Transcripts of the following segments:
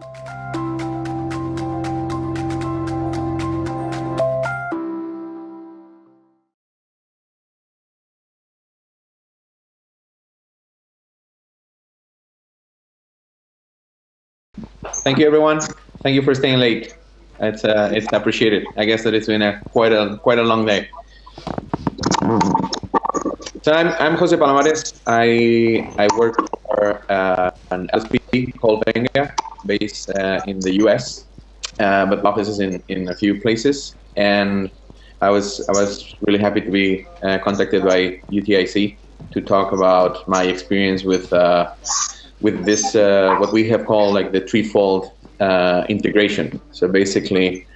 Thank you, everyone. Thank you for staying late. It's appreciated. I guess that it's been quite a long day. So I'm Jose Palomares. I work for an LSP called Venga, based in the US, but offices in a few places. And I was really happy to be contacted by UTIC to talk about my experience with this what we have called like the threefold integration. So basically,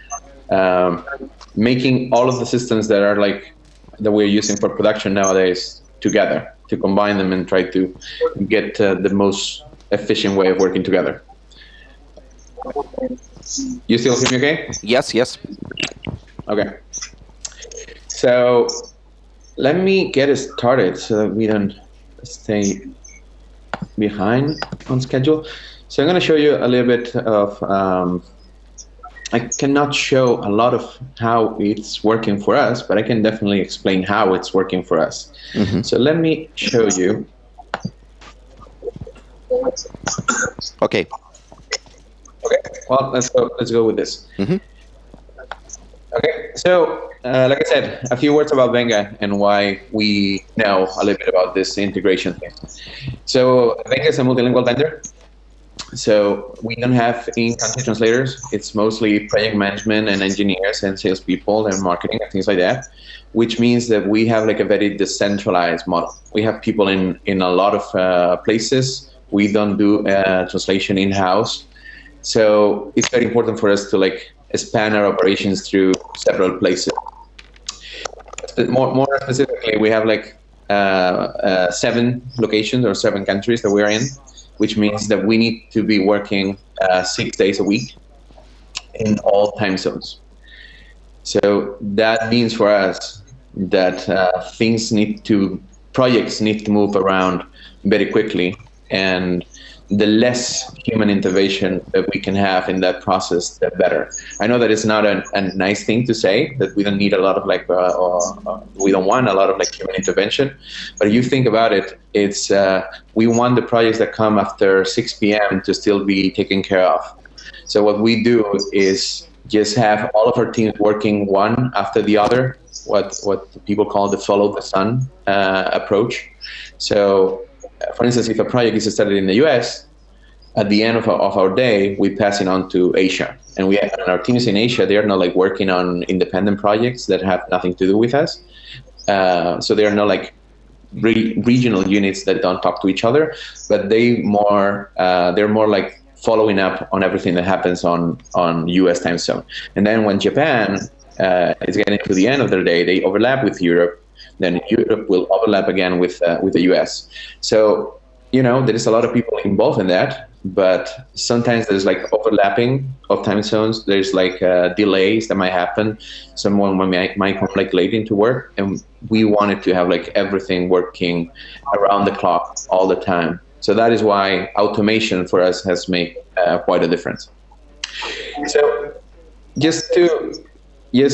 making all of the systems that we're using for production nowadays together, to combine them and try to get the most efficient way of working together. You still hear me okay? Yes, yes. Okay. So let me get it started so that we don't stay behind on schedule. So I'm going to show you a little bit of, I cannot show a lot of how it's working for us, but I can definitely explain how it's working for us. Mm-hmm. So let me show you. Okay. Okay, well, let's go with this. Mm-hmm. Okay, so like I said, a few words about Venga and why we know a little bit about this integration thing. So Venga is a multilingual vendor. So we don't have in-country translators. It's mostly project management and engineers and salespeople and marketing and things like that, which means that we have like a very decentralized model. We have people in a lot of places. We don't do translation in-house. So it's very important for us to like expand our operations through several places. More specifically, we have like 7 locations or 7 countries that we are in, which means that we need to be working 6 days a week in all time zones. So that means for us that projects need to move around very quickly, and the less human intervention that we can have in that process, the better. I know that it's not a nice thing to say, that we don't need a lot of like, we don't want a lot of like human intervention, but if you think about it, it's we want the projects that come after 6 p.m. to still be taken care of. So what we do is just have all of our teams working one after the other, what people call the follow the sun approach. So for instance, if a project is started in the US, at the end of our day, we pass it on to Asia. And our teams in Asia, they are not like working on independent projects that have nothing to do with us. So they are not like regional units that don't talk to each other, but they're more like following up on everything that happens on US time zone. And then when Japan is getting to the end of their day, they overlap with Europe. Then Europe will overlap again with the US. So, there is a lot of people involved in that, but sometimes there's like overlapping of time zones. There's like delays that might happen. Someone might come like late into work, and we wanted to have like everything working around the clock all the time. So that is why automation for us has made quite a difference. So just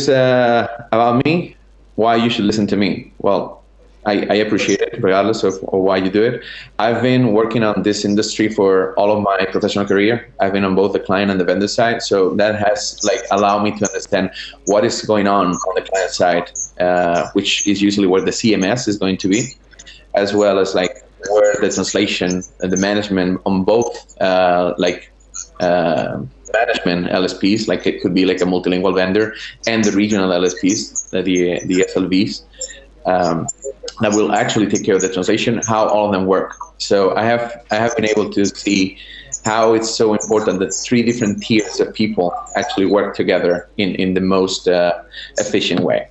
about me, why you should listen to me. Well, I appreciate it regardless of why you do it. I've been working on this industry for all of my professional career. I've been on both the client and the vendor side. So that has like allowed me to understand what is going on the client side, which is usually where the CMS is going to be, as well as like where the translation and the management on both management LSPs, like it could be like a multilingual vendor, and the regional LSPs, the SLVs, that will actually take care of the translation, how all of them work. So I have been able to see how it's so important that 3 different tiers of people actually work together in the most efficient way.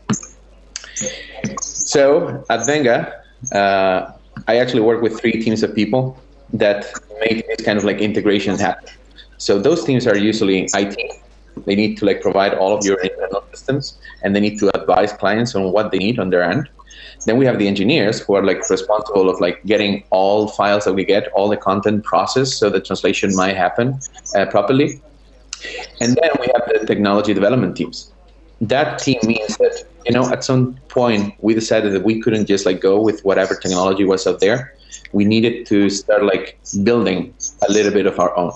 So at Venga, I actually work with 3 teams of people that make this kind of like integrations happen. So those teams are usually IT. They need to like provide all of your internal systems, and they need to advise clients on what they need on their end. Then we have the engineers who are like responsible of like getting all files that we get, all the content processed so the translation might happen properly. And then we have the technology development teams. That team means that, you know, at some point we decided that we couldn't just like go with whatever technology was out there. We needed to start like building a little bit of our own.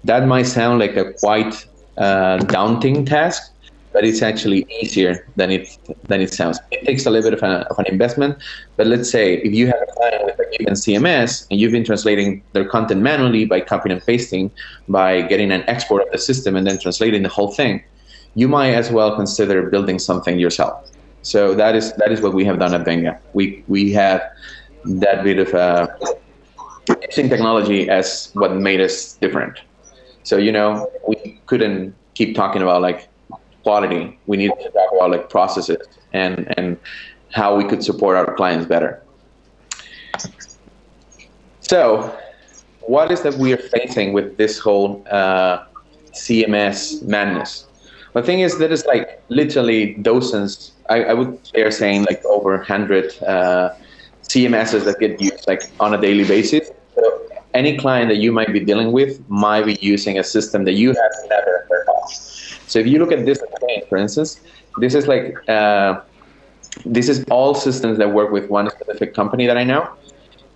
That might sound like a quite daunting task, but it's actually easier than it sounds. It takes a little bit of an investment, but let's say if you have a client with a given CMS and you've been translating their content manually by copying and pasting, by getting an export of the system and then translating the whole thing, you might as well consider building something yourself. So that is what we have done at Venga. We have that bit of using technology as what made us different. So, you know, we couldn't keep talking about like quality. We needed to talk about like processes and how we could support our clients better. So what is that we are facing with this whole CMS madness? The thing is that it's like literally dozens, I would dare saying like over 100 CMSs that get used like on a daily basis. So any client that you might be dealing with might be using a system that you have never heard of. So if you look at this screen, for instance, this is like, this is all systems that work with one specific company that I know.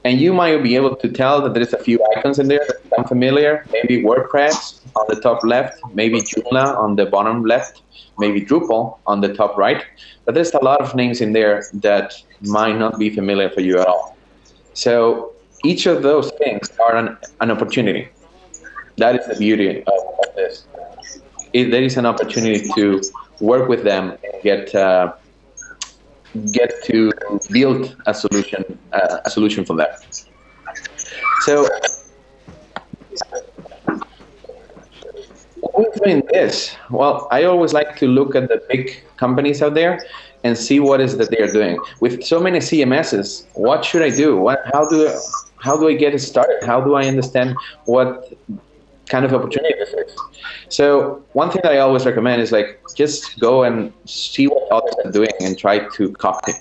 And you might be able to tell that there's a few icons in there that sound familiar, maybe WordPress on the top left, maybe Joomla on the bottom left, maybe Drupal on the top right. But there's a lot of names in there that might not be familiar for you at all. So each of those things are an opportunity. That is the beauty of this. There is an opportunity to work with them and get to build a solution for that. So who's doing this? Well, I always like to look at the big companies out there and see what is that they are doing. With so many CMSs, what should I do? How do I get it started? How do I understand what kind of opportunity this is? So one thing that I always recommend is like just go and see what others are doing and try to copy.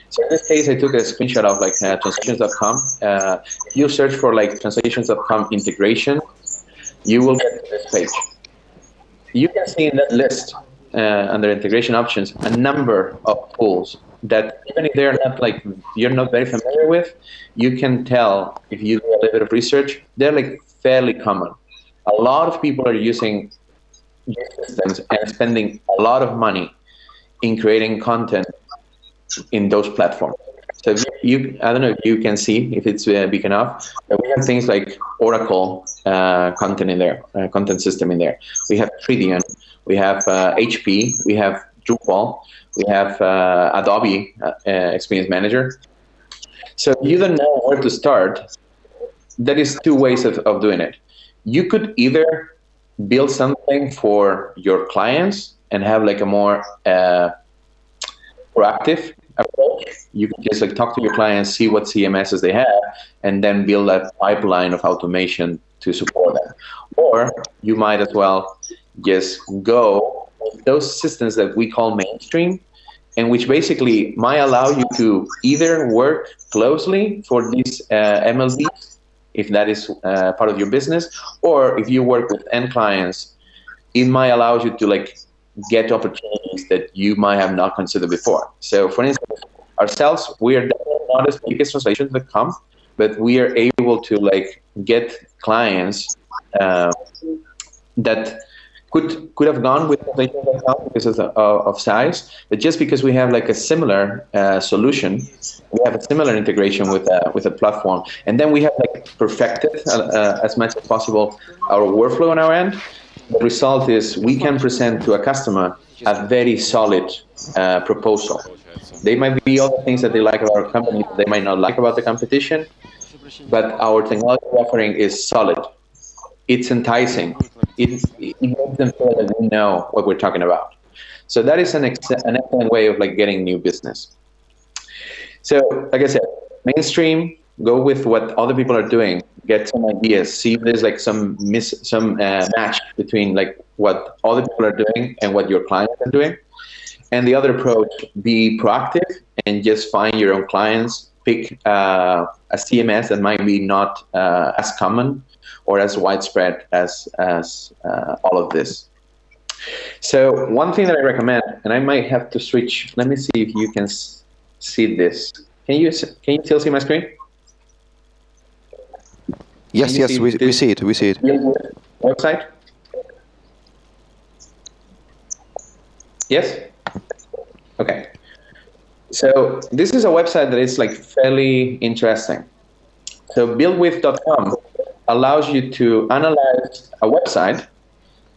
So in this case, I took a screenshot of like translations.com. If you search for like translations.com integration, you will get to this page. You can see in that list under integration options a number of tools that even if they're not like you're not very familiar with, you can tell if you do a little bit of research, they're like fairly common. A lot of people are using these systems and spending a lot of money in creating content in those platforms. So I don't know if you can see if it's big enough, but we have things like Oracle content in there, content system in there. We have Tridion, we have HP, we have Drupal, we have Adobe Experience Manager. So if you don't know where to start, there is two ways of doing it. You could either build something for your clients and have like a more proactive approach. You can just like talk to your clients, see what CMSs they have, and then build a pipeline of automation to support them. Or you might as well just go with those systems that we call mainstream, and which basically might allow you to either work closely for these MLBs, if that is part of your business, or if you work with end clients, it might allow you to like get opportunities that you might have not considered before. So for instance, ourselves, we are definitely not as big as translations.com, but we are able to like get clients that could have gone with translations.com because of size, but just because we have like a similar solution, we have a similar integration with a platform, and then we have like perfected as much as possible our workflow on our end. The result is we can present to a customer a very solid proposal. They might be all the things that they like about our company that they might not like about the competition, but our technology offering is solid. It's enticing. It makes them feel that we know what we're talking about. So that is an excellent way of like getting new business. So like I said, mainstream, go with what other people are doing, get some ideas, see if there's like some match between like what other people are doing and what your clients are doing. And the other approach, be proactive and just find your own clients, pick a CMS that might be not as common or as widespread as all of this. So one thing that I recommend, and I might have to switch, let me see if you can see this. Can you still see my screen? Yes, yes, we see it, we see it. Website? Yes? Okay. So this is a website that is like fairly interesting. So buildwith.com allows you to analyze a website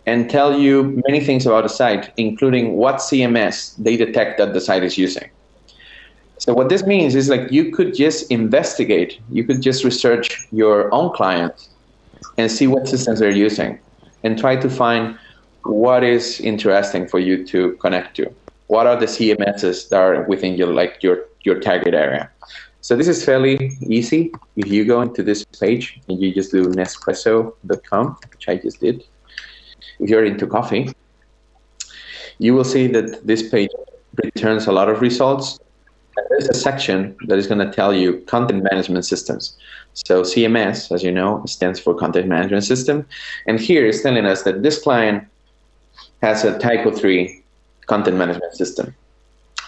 and tell you many things about the site, including what CMS they detect that the site is using. So what this means is like you could just investigate, you could just research your own clients and see what systems they're using and try to find what is interesting for you to connect to. What are the CMSs that are within your target area? So this is fairly easy. If you go into this page and you just do Nespresso.com, which I just did, if you're into coffee, you will see that this page returns a lot of results. And there's a section that is going to tell you content management systems. So CMS, as you know, stands for Content Management System. And here it's telling us that this client has a Type 3 content management system.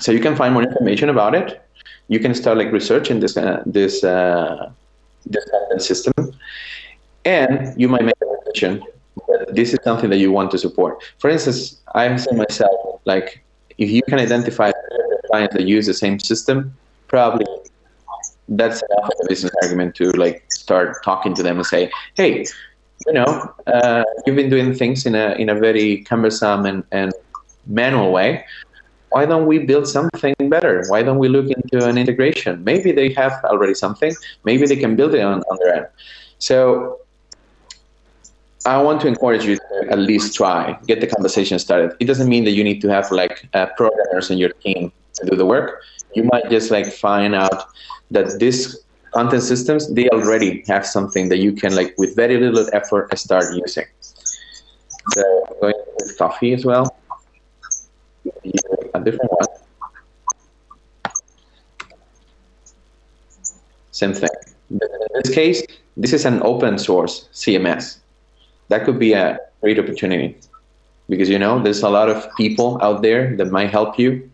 So you can find more information about it. You can start like researching this content system, and you might make a decision that this is something that you want to support. For instance, I'm saying myself, like, if you can identify clients that use the same system, probably that's enough of a business argument to like start talking to them and say, hey, you know, you've been doing things in a very cumbersome and manual way. Why don't we build something better? Why don't we look into an integration? Maybe they have already something. Maybe they can build it on their end. So I want to encourage you to at least try, get the conversation started. It doesn't mean that you need to have like programmers in your team to do the work. You might just like find out that these content systems, they already have something that you can like with very little effort start using. So going with coffee as well. A different one. Same thing. In this case, this is an open source CMS. That could be a great opportunity because, you know, there's a lot of people out there that might help you.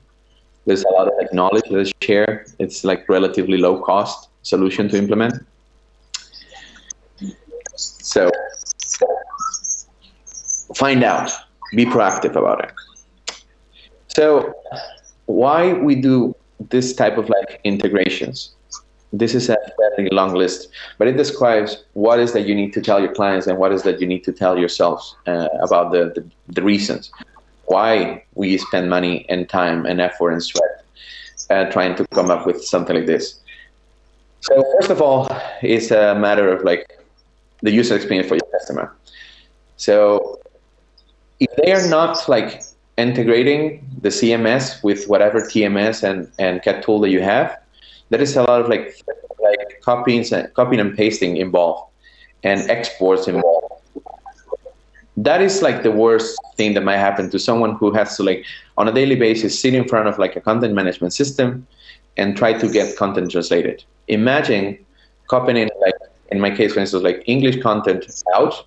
There's a lot of like knowledge that is shared. It's like relatively low cost solution to implement. So find out, be proactive about it. So why we do this type of like integrations? This is a very long list, but it describes what is that you need to tell your clients and what is that you need to tell yourselves about the reasons why we spend money and time and effort and sweat trying to come up with something like this. So first of all, it's a matter of like the user experience for your customer. So if they are not like integrating the CMS with whatever TMS and CAT tool that you have, there is a lot of like copying and pasting involved and exports involved. That is like the worst thing that might happen to someone who has to like on a daily basis sit in front of like a content management system and try to get content translated. Imagine copying, like in my case, for instance, like English content out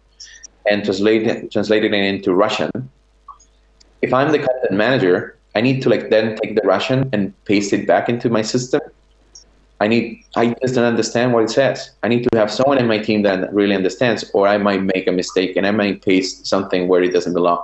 and translating it into Russian. If I'm the content manager, I need to like then take the Russian and paste it back into my system. I just don't understand what it says. I need to have someone in my team that really understands, or I might make a mistake and I might paste something where it doesn't belong.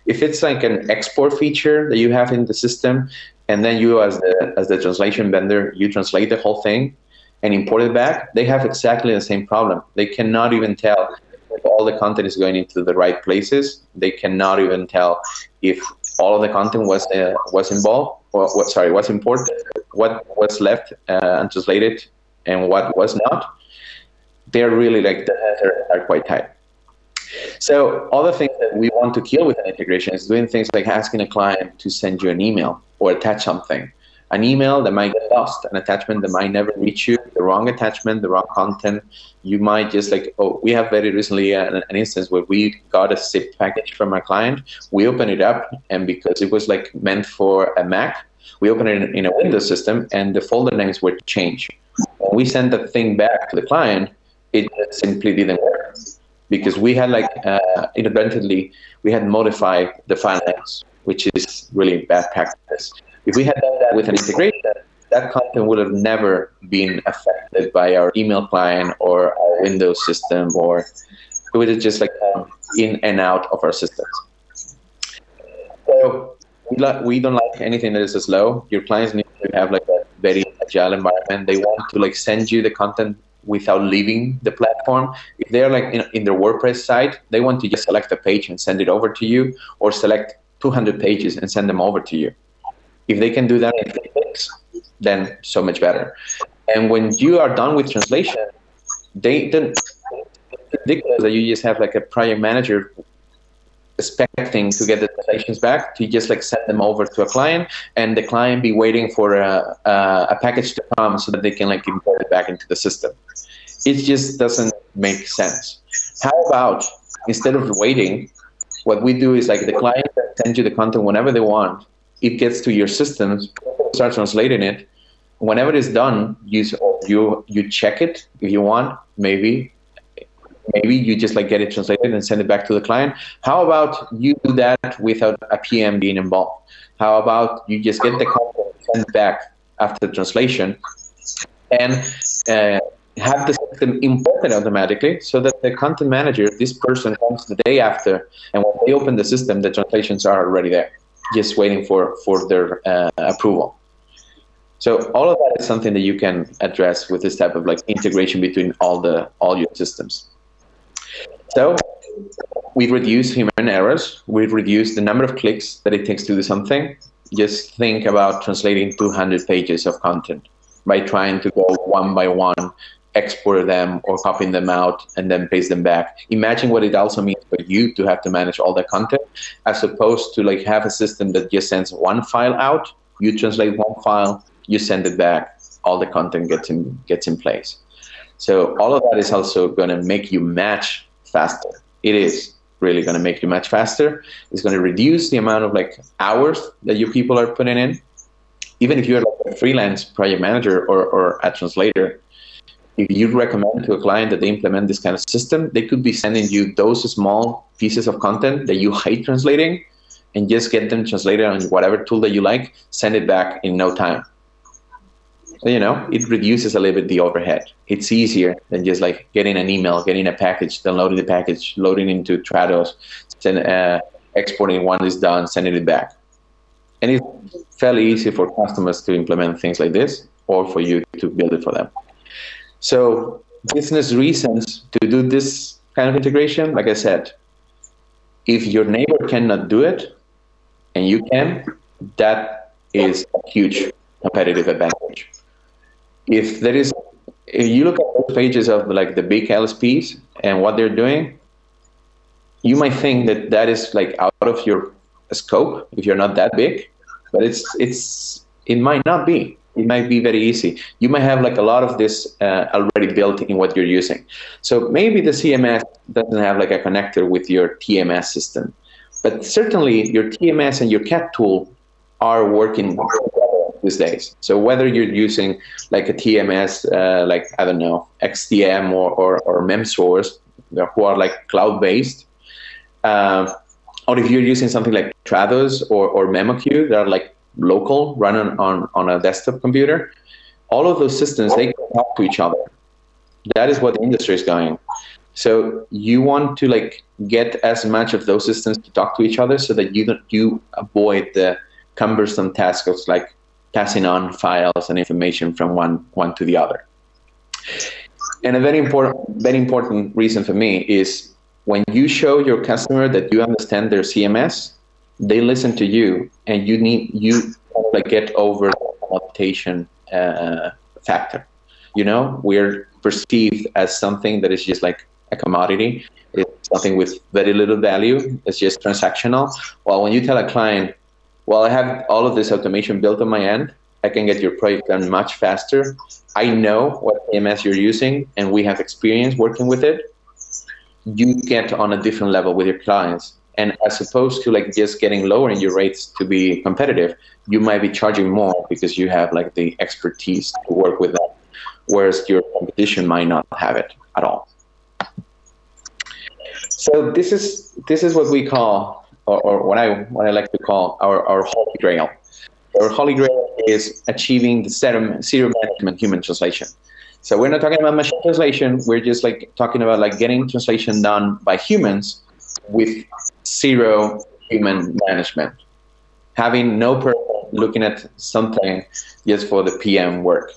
If it's like an export feature that you have in the system, and then you as the translation vendor, you translate the whole thing and import it back, they have exactly the same problem. They cannot even tell if all the content is going into the right places. They cannot even tell if all of the content was involved, or was imported, what was left untranslated, and what was not. They're really like are quite tight. So other things that we want to kill with an integration is doing things like asking a client to send you an email or attach something, an email that might get lost, an attachment that might never reach you, the wrong attachment, the wrong content. You might just like, oh, we have very recently an instance where we got a zip package from our client. We opened it up, and because it was like meant for a Mac, we opened it in a Windows system, and the folder names were changed. When we sent that thing back to the client, it simply didn't work because we had like inadvertently, we had modified the file names, which is really bad practice. If we had done that with an integration, that content would have never been affected by our email client or our Windows system, or it would have just like in and out of our systems. So we don't like anything that is slow. Your clients need to have like a very agile environment. They want to like send you the content without leaving the platform. If they're like in their WordPress site, they want to just select a page and send it over to you, or select 200 pages and send them over to you. If they can do that in 3 clicks, then so much better. And when you are done with translation, it's ridiculous that you just have like a project manager expecting to get the translations back, to just like send them over to a client, and the client be waiting for a package to come so that they can like import it back into the system. It just doesn't make sense. How about instead of waiting, what we do is like the client sends you the content whenever they want. It gets to your systems, start translating it. Whenever it's done, you check it if you want. Maybe you just like get it translated and send it back to the client. How about you do that without a PM being involved? How about you just get the content sent back after the translation, and have the system imported automatically, so that the content manager, this person, comes the day after, and when they open the system, the translations are already there, just waiting for their approval. So all of that is something that you can address with this type of like integration between all your systems. So we reduce human errors. We reduce the number of clicks that it takes to do something. Just think about translating 200 pages of content by trying to go one by one, export them or copying them out and then paste them back. Imagine what it also means for you to have to manage all that content, as opposed to like have a system that just sends one file out, you translate one file, you send it back, all the content gets in place. So all of that is also going to make you match faster. It is really going to make you match faster. It's going to reduce the amount of like hours that your people are putting in. Even if you're like a freelance project manager or a translator, if you recommend to a client that they implement this kind of system, they could be sending you those small pieces of content that you hate translating, and just get them translated on whatever tool that you like, send it back in no time. So, you know, it reduces a little bit the overhead. It's easier than just like getting an email, getting a package, downloading the package, loading into Trados, exporting when it's done, sending it back. And it's fairly easy for customers to implement things like this, or for you to build it for them. So business reasons to do this kind of integration, like I said, if your neighbor cannot do it and you can, that is a huge competitive advantage. If you look at those pages of like the big LSPs and what they're doing, you might think that that is like out of your scope if you're not that big, but it might not be. It might be very easy. You might have like a lot of this already built in what you're using. So maybe the CMS doesn't have like a connector with your TMS system, but certainly your TMS and your CAT tool are working together these days. So whether you're using like a TMS, like, I don't know, XDM or MemSource, who are like cloud-based, or if you're using something like Trados or MemoQ, that are like local, running on a desktop computer, all of those systems, they can talk to each other. That is what the industry is going. So you want to like get as much of those systems to talk to each other, so that you avoid the cumbersome task of like passing on files and information from one to the other. And a very important reason for me is when you show your customer that you understand their CMS, they listen to you, and you like get over the commodification factor. You know, we're perceived as something that is just like a commodity. It's something with very little value. It's just transactional. Well, when you tell a client, well, I have all of this automation built on my end, I can get your project done much faster. I know what TMS you're using, and we have experience working with it. You get on a different level with your clients. And as opposed to like just getting lower in your rates to be competitive, you might be charging more because you have like the expertise to work with that, whereas your competition might not have it at all. So this is what we call, or what I like to call our holy grail. Our holy grail is achieving the zero management human translation. So we're not talking about machine translation. We're just like talking about like getting translation done by humans with zero human management. Having no person looking at something just for the PM work.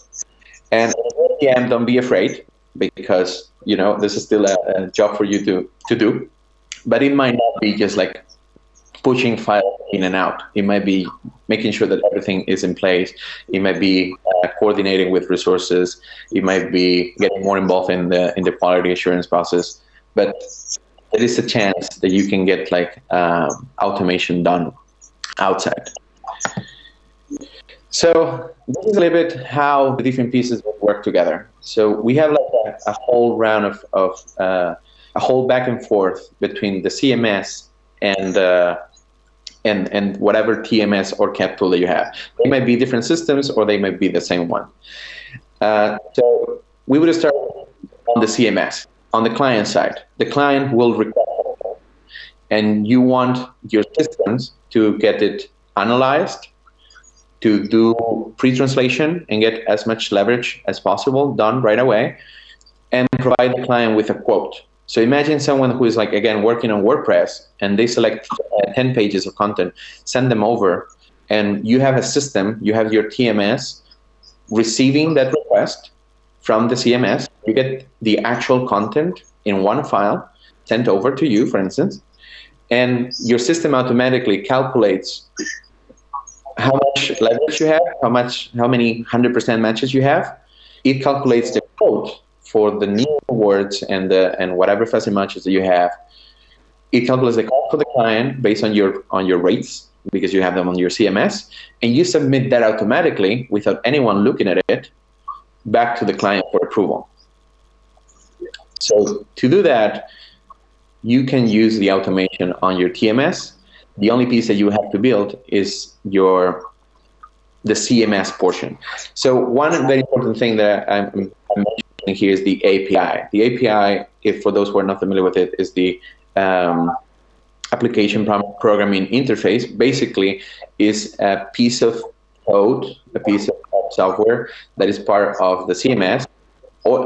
And PM, don't be afraid, because you know this is still a job for you to do. But it might not be just like pushing files in and out. It might be making sure that everything is in place. It might be coordinating with resources. It might be getting more involved in the quality assurance process. But there is a chance that you can get like automation done outside. So this is a little bit how the different pieces will work together. So we have like a whole round of a whole back and forth between the CMS and whatever TMS or CAT tool that you have. They might be different systems, or they might be the same one. So we would start on the CMS. On the client side, the client will request, and you want your systems to get it analyzed, to do pre-translation and get as much leverage as possible done right away, and provide the client with a quote. So imagine someone who is like, again, working on WordPress, and they select 10 pages of content, send them over, and you have a system, you have your TMS receiving that request from the CMS. You get the actual content in one file sent over to you, for instance, and your system automatically calculates how much leverage you have, how many 100% matches you have. It calculates the quote for the new words and whatever fuzzy matches that you have. It calculates the quote for the client based on your rates, because you have them on your CMS, and you submit that automatically without anyone looking at it back to the client for approval. So to do that, you can use the automation on your TMS. The only piece that you have to build is the CMS portion. So one very important thing that I'm mentioning here is the API. The API, if for those who are not familiar with it, is the application programming interface. Basically, is a piece of code, a piece of software that is part of the CMS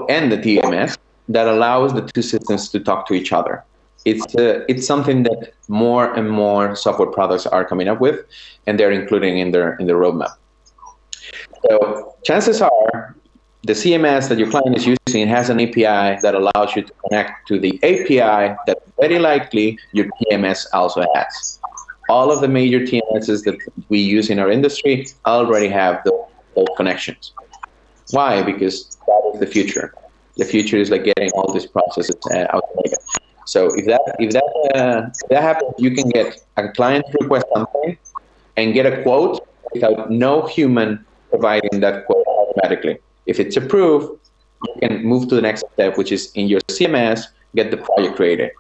and the TMS that allows the two systems to talk to each other. It's something that more and more software products are coming up with, and they're including in their roadmap. So chances are the CMS that your client is using has an API that allows you to connect to the API that very likely your TMS also has. All of the major TMSs that we use in our industry already have those connections. Why? Because that is the future. The future is like getting all these processes automated. So if that happens, you can get a client to request something and get a quote without no human providing that quote automatically. If it's approved, you can move to the next step, which is in your CMS, get the project created.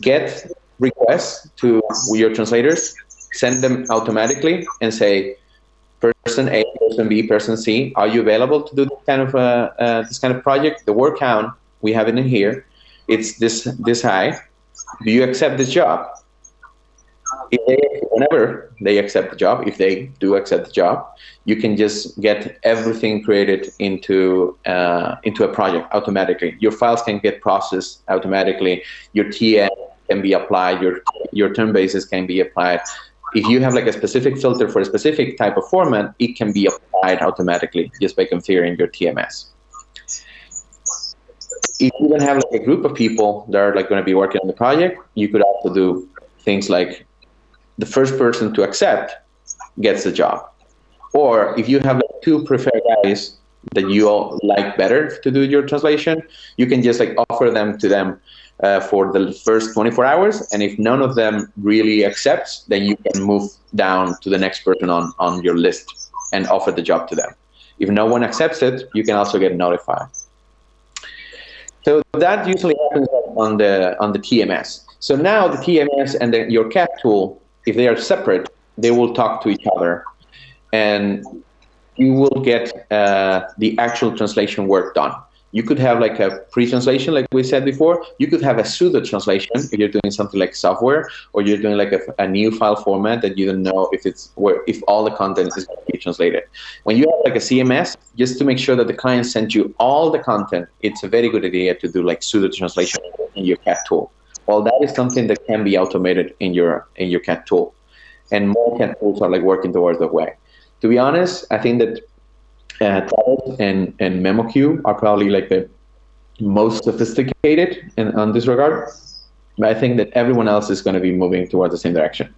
Get requests to your translators, send them automatically, and say, person A, person B, person C, are you available to do this kind of project? The word count, we have it in here. It's this high. Do you accept this job? Whenever they accept the job, if they do accept the job, you can just get everything created into a project automatically. Your files can get processed automatically. Your TM can be applied. Your term basis can be applied. If you have like a specific filter for a specific type of format, it can be applied automatically just by configuring your TMS. If you then have like a group of people that are like going to be working on the project, you could also do things like the first person to accept gets the job. Or if you have like two preferred guys that you all like better to do your translation, you can just like offer them to them for the first 24 hours. And if none of them really accepts, then you can move down to the next person on your list. and offer the job to them. If no one accepts it, you can also get notified. So that usually happens on the TMS. So now the TMS and your CAT tool, if they are separate, they will talk to each other, and you will get the actual translation work done. You could have like a pre-translation, like we said before. You could have a pseudo translation if you're doing something like software, or you're doing like a new file format that you don't know if all the content is going to be translated. When you have like a CMS, just to make sure that the client sends you all the content, it's a very good idea to do like pseudo translation in your CAT tool. Well, that is something that can be automated in your CAT tool, and more CAT tools are like working towards that way. To be honest, I think that Travis and MemoQ are probably like the most sophisticated on this regard, but I think that everyone else is going to be moving towards the same direction.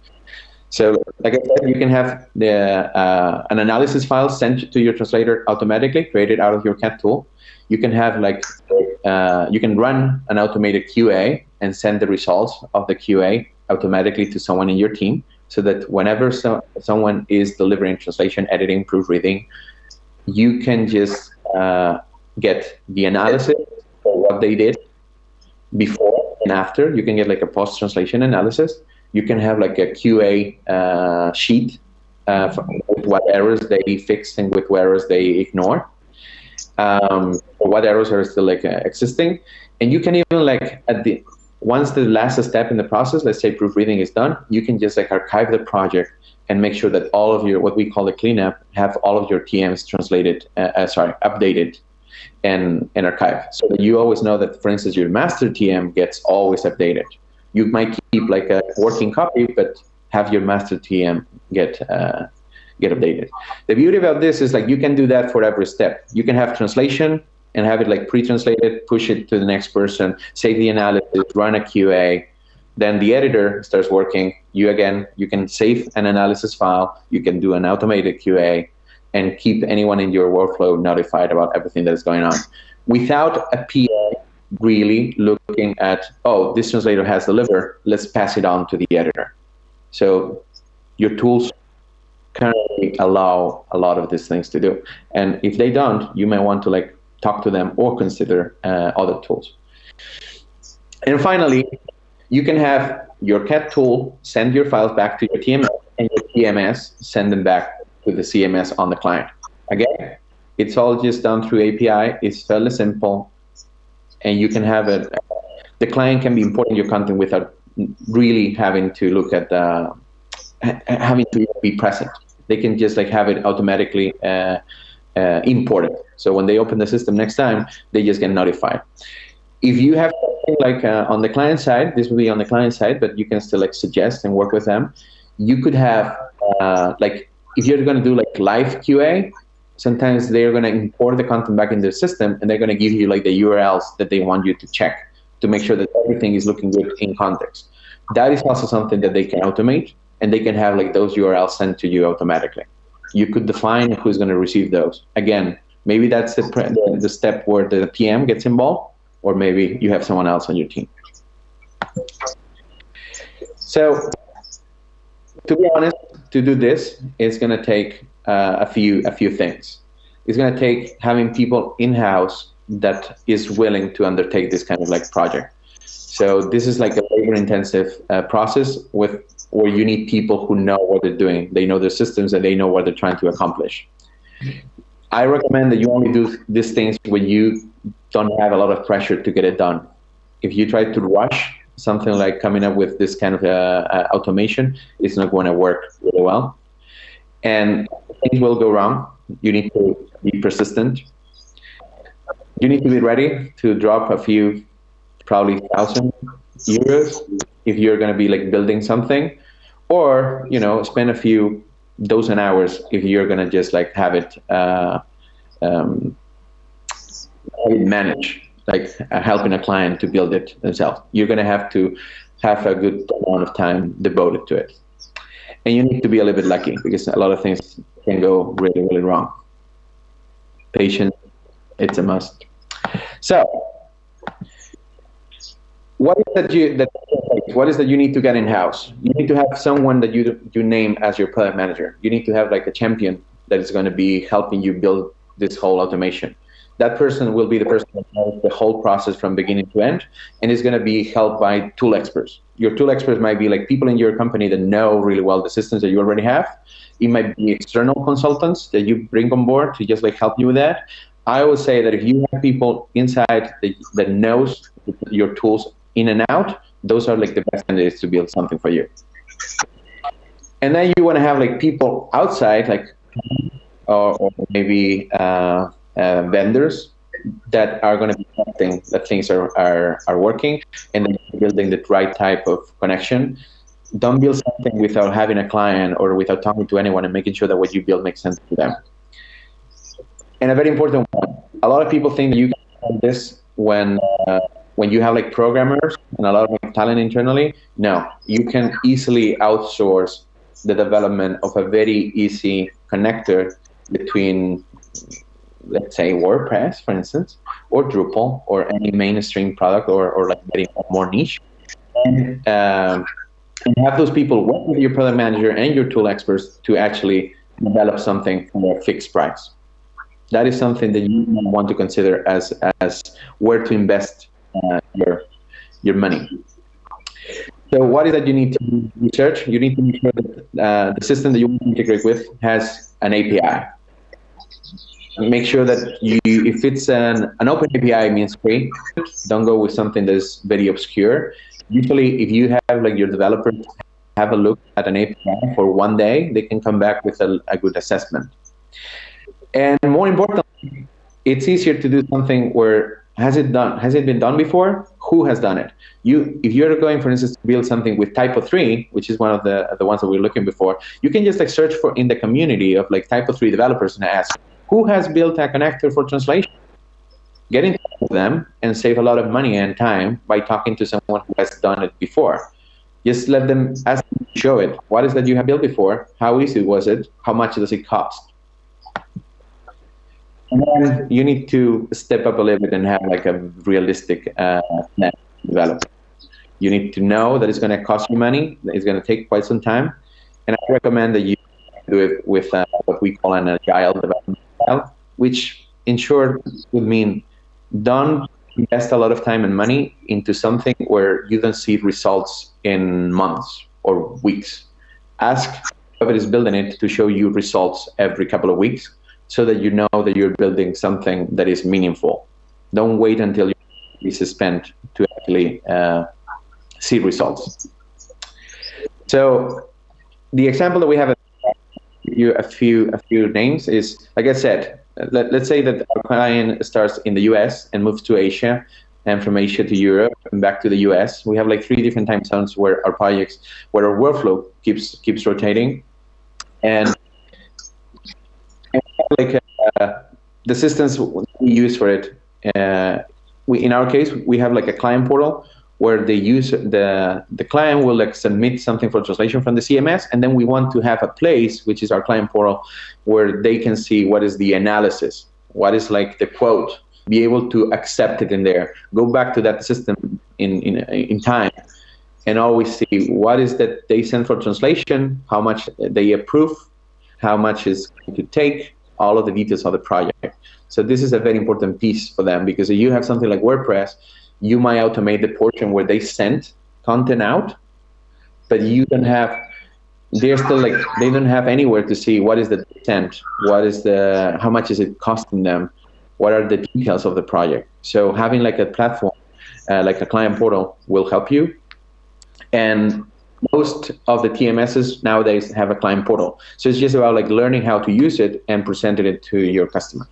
So, like I said, you can have an analysis file sent to your translator automatically, created out of your CAT tool. You can have like you can run an automated QA and send the results of the QA automatically to someone in your team, so that whenever someone is delivering translation, editing, proofreading, you can just get the analysis for what they did before and after. You can get like a post-translation analysis. You can have like a QA sheet with what errors they fixed and with what errors they ignore, or what errors are still like existing. And you can even like once the last step in the process, let's say proofreading is done, you can just like archive the project and make sure that all of your, what we call the cleanup, have all of your TMs translated, updated and archived, so that you always know that, for instance, your master TM gets always updated. You might keep like a working copy, but have your master TM get updated. The beauty about this is like you can do that for every step. You can have translation and have it like pre-translated, push it to the next person, save the analysis, run a QA. Then the editor starts working. You can save an analysis file. You can do an automated QA and keep anyone in your workflow notified about everything that is going on, without a PA really looking at, oh, this translator has delivered, let's pass it on to the editor. So your tools currently allow a lot of these things to do. And if they don't, you may want to like talk to them or consider other tools. And finally, you can have your CAT tool send your files back to your TMS, and your TMS send them back to the CMS on the client. Again, it's all just done through API. It's fairly simple, and you can have it. The client can be importing your content without really having to look at having to be present. They can just like have it automatically imported. So when they open the system next time, they just get notified. If you have something like on the client side, this will be on the client side, but you can still like suggest and work with them. You could have like, if you're going to do like live QA, sometimes they're going to import the content back in their system, and they're going to give you like the URLs that they want you to check to make sure that everything is looking good in context. That is also something that they can automate, and they can have like those URLs sent to you automatically. You could define who's going to receive those. Again, maybe that's the step where the PM gets involved, or maybe you have someone else on your team. So, to be honest, to do this, it's going to take a few things. It's going to take having people in-house that is willing to undertake this kind of like project. So this is like a labor-intensive process where you need people who know what they're doing. They know their systems and they know what they're trying to accomplish. I recommend that you only do these things when you don't have a lot of pressure to get it done. If you try to rush something like coming up with this kind of automation, it's not going to work really well. And things will go wrong. You need to be persistent. You need to be ready to drop a few, probably €1,000 if you're going to be like building something, or spend a few dozen hours if you're going to just like have it manage, like helping a client to build it themselves. You're going to have a good amount of time devoted to it. And you need to be a little bit lucky, because a lot of things can go really, really wrong. Patience, it's a must. So, what is that you need to get in-house? You need to have someone that you name as your product manager. You need to have like a champion that is going to be helping you build this whole automation. That person will be the person that knows the whole process from beginning to end, and is going to be helped by tool experts. Your tool experts might be like people in your company that know really well the systems that you already have. It might be external consultants that you bring on board to just like help you with that. I always say that if you have people inside that knows your tools in and out, those are like the best candidates to build something for you. And then you want to have like people outside, like or maybe vendors that are going to be testing that things are working and then building the right type of connection. Don't build something without having a client or without talking to anyone and making sure that what you build makes sense to them. And a very important one, a lot of people think that you can do this when you have like programmers and a lot of talent internally. No, you can easily outsource the development of a very easy connector between, let's say, WordPress, for instance, or Drupal, or any mainstream product, or like getting more niche, and have those people work with your product manager and your tool experts to actually develop something for a fixed price. That is something that you want to consider as where to invest your money. So what is that you need to research? You need to make sure that the system that you want to integrate with has an API. Make sure that if it's an open API, it means free. Don't go with something that's very obscure. Usually, if you have like your developers have a look at an API for one day, they can come back with a good assessment. And more importantly, it's easier to do something where has it been done before? Who has done it? If you're going, for instance, to build something with Typo 3, which is one of the ones that we're looking before, you can just like search for in the community of like Typo 3 developers and ask, who has built a connector for translation? Get in touch with them and save a lot of money and time by talking to someone who has done it before. Just let them ask them to show it. What is that you have built before? How easy was it? How much does it cost? And then you need to step up a little bit and have like a realistic plan to develop. You need to know that it's going to cost you money. It's going to take quite some time. And I recommend that you do it with what we call an agile development style, which in short would mean don't invest a lot of time and money into something where you don't see results in months or weeks. Ask whoever is building it to show you results every couple of weeks, so that you know that you're building something that is meaningful. Don't wait until you is spent to actually see results. So the example that we have a few names is, like I said, let's say that our client starts in the US and moves to Asia, and from Asia to Europe and back to the US. We have like 3 different time zones where our workflow keeps rotating. And like the systems we use for it, in our case, we have like a client portal where the client will like submit something for translation from the CMS, and then we want to have a place, which is our client portal, where they can see what is the analysis, what is like the quote, be able to accept it in there, go back to that system in time, and always see what is that they send for translation, how much they approve, how much is going to take, all of the details of the project. So this is a very important piece for them, because if you have something like WordPress, you might automate the portion where they send content out, but you don't have, they're still like, they don't have anywhere to see what is the sent, how much is it costing them, what are the details of the project. So having like a platform, like a client portal will help you. And most of the TMSs nowadays have a client portal. So it's just about like learning how to use it and presenting it to your customer.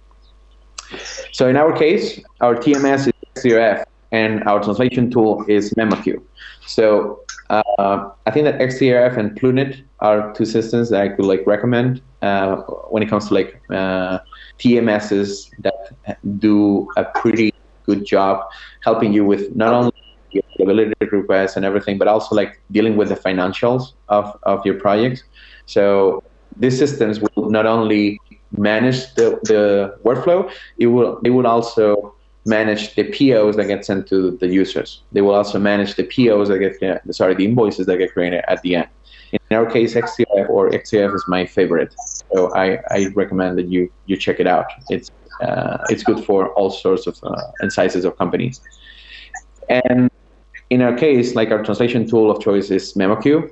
So in our case, our TMS is XDRF and our translation tool is MemoQ. So I think that XDRF and Plunit are 2 systems that I could like recommend when it comes to like TMSs that do a pretty good job helping you with not only your availability requests and everything, but also like dealing with the financials of your projects. So these systems will not only manage the workflow, they will also manage the POs that get sent to the users. They will also manage the POs that get, the invoices that get created at the end. In our case, XDRF is my favorite So I recommend that you check it out. It's good for all sorts of and sizes of companies. And in our case, like our translation tool of choice is MemoQ,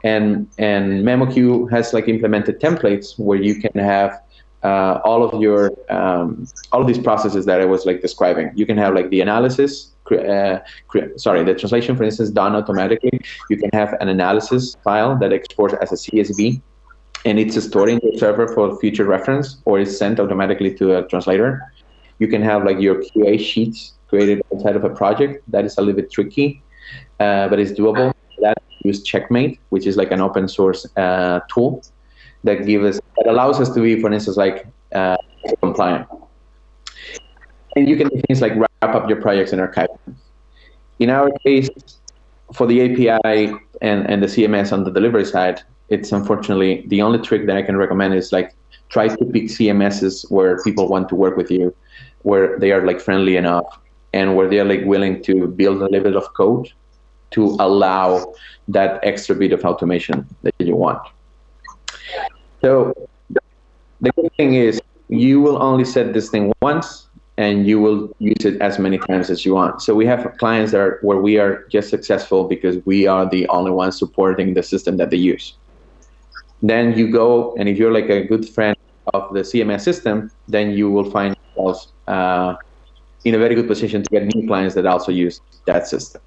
and MemoQ has like implemented templates where you can have all of your all of these processes that I was like describing. You can have like the analysis, the translation, for instance, done automatically. You can have an analysis file that exports as a CSV, and it's stored in your server for future reference, or is sent automatically to a translator. You can have like your QA sheets created outside of a project. That is a little bit tricky, but it's doable. That use Checkmate, which is like an open source tool that allows us to be, for instance, like compliant. And you can do things like wrap up your projects and archive them. In our case, for the API and the CMS on the delivery side, it's unfortunately the only trick that I can recommend is like try to pick CMSs where people want to work with you, where they are like friendly enough, and where they are like willing to build a little bit of code to allow that extra bit of automation that you want. So the good thing is you will only set this thing once, and you will use it as many times as you want. So we have clients where we are just successful because we are the only ones supporting the system that they use. Then you go, and if you're like a good friend of the CMS system, then you will find yourself in a very good position to get new clients that also use that system.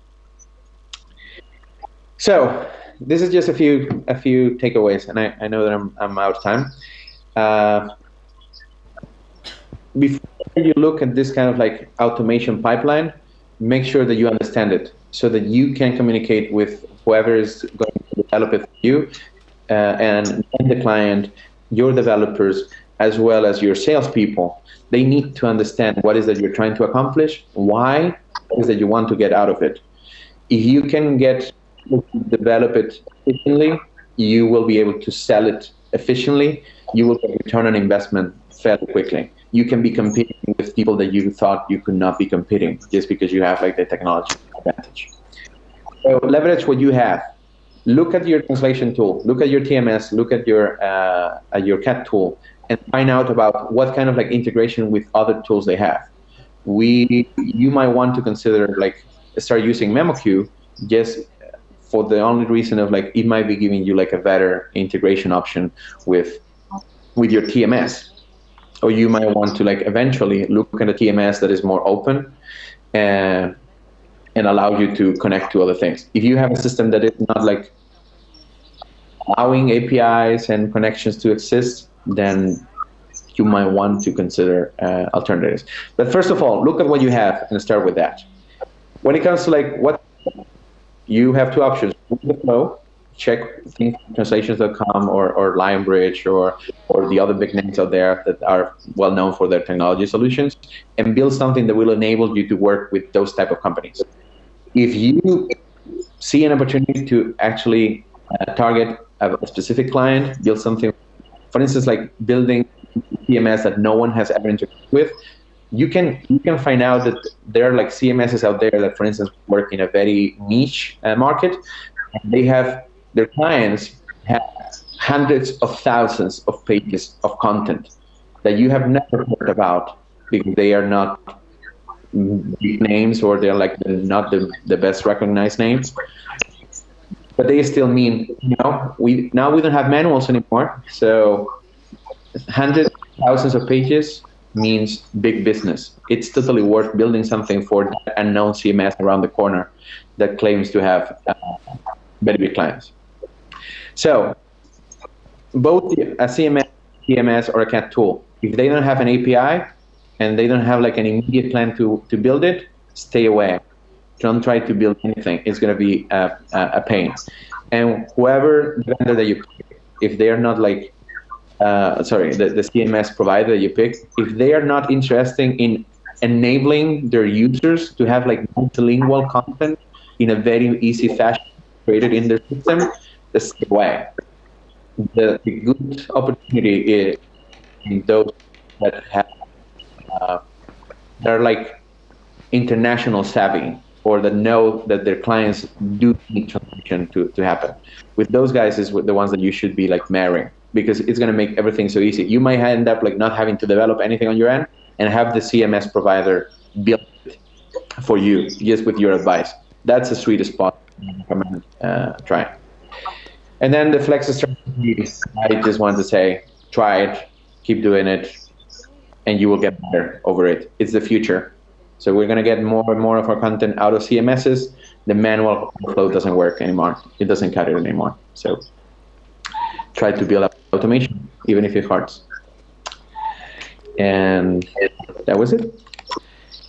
So this is just a few takeaways, and I know that I'm out of time. Before you look at this kind of like automation pipeline, make sure that you understand it so that you can communicate with whoever is going to develop it for you, and the client, your developers, as well as your salespeople. They need to understand what is that you're trying to accomplish, why, what is that you want to get out of it. If you can develop it efficiently, you will be able to sell it efficiently. You will get return on investment fairly quickly. You can be competing with people that you thought you could not be competing just because you have like the technology advantage. So leverage what you have. Look at your translation tool. Look at your TMS. Look at your CAT tool, and find out about what kind of like integration with other tools they have. You might want to consider like start using MemoQ just for the only reason of like it might be giving you like a better integration option with your TMS. Or you might want to like eventually look at a TMS that is more open and allow you to connect to other things. If you have a system that is not like allowing APIs and connections to exist, then you might want to consider alternatives. But first of all, look at what you have and start with that. When it comes to like what you have, two options: the flow, check translations.com or Lionbridge or the other big names out there that are well known for their technology solutions, and build something that will enable you to work with those type of companies. If you see an opportunity to actually target a specific client, build something, for instance, like building CMS that no one has ever interacted with, you can find out that there are like CMSs out there that, for instance, work in a very niche market, and they have their clients have hundreds of thousands of pages of content that you have never heard about because they are not big names, or they're like not the best recognized names. But they still mean, we don't have manuals anymore, so hundreds of thousands of pages means big business. It's totally worth building something for that unknown CMS around the corner that claims to have very big clients. So both a CMS, TMS, or a CAT tool, if they don't have an API and they don't have like an immediate plan to build it, stay away. Don't try to build anything. It's going to be a pain. And whoever vendor that you pick, if they are not like, the CMS provider that you pick, if they are not interested in enabling their users to have like multilingual content in a very easy fashion created in their system, just stay away. The good opportunity is in those that have that are like international savvy, or that know that their clients do need translation to happen. With those guys is the ones that you should be like marrying. because it's going to make everything so easy. You might end up like not having to develop anything on your end and have the CMS provider build it for you just with your advice. That's the sweetest spot. Try. And then the flex strategy, I just want to say, try it, keep doing it, and you will get better over it. It's the future. So we're going to get more and more of our content out of CMSs. The manual flow doesn't work anymore. It doesn't cut it anymore. So try to build up automation, even if it hurts. And that was it.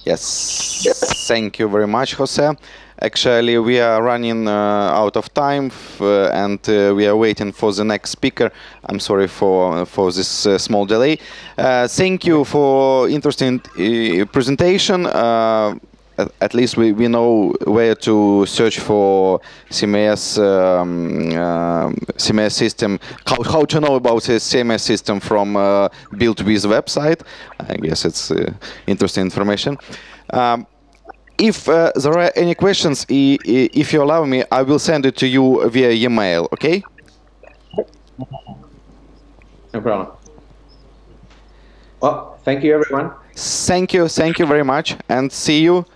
Yes. Thank you very much, Jose. Actually, we are running out of time, and we are waiting for the next speaker. I'm sorry for this small delay. Thank you for interesting presentation. At least we know where to search for CMS CMS system. How to know about the CMS system from Build With website. I guess it's interesting information. If there are any questions, if you allow me, I will send it to you via email, okay? No problem. Well, thank you, everyone. Thank you very much, and see you.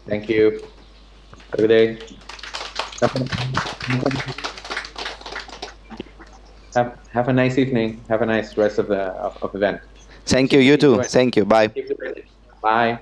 Thank you. Have a good day. Have a nice evening. Have a nice rest of the event. Thank you, you too. Thank you. Bye. Bye.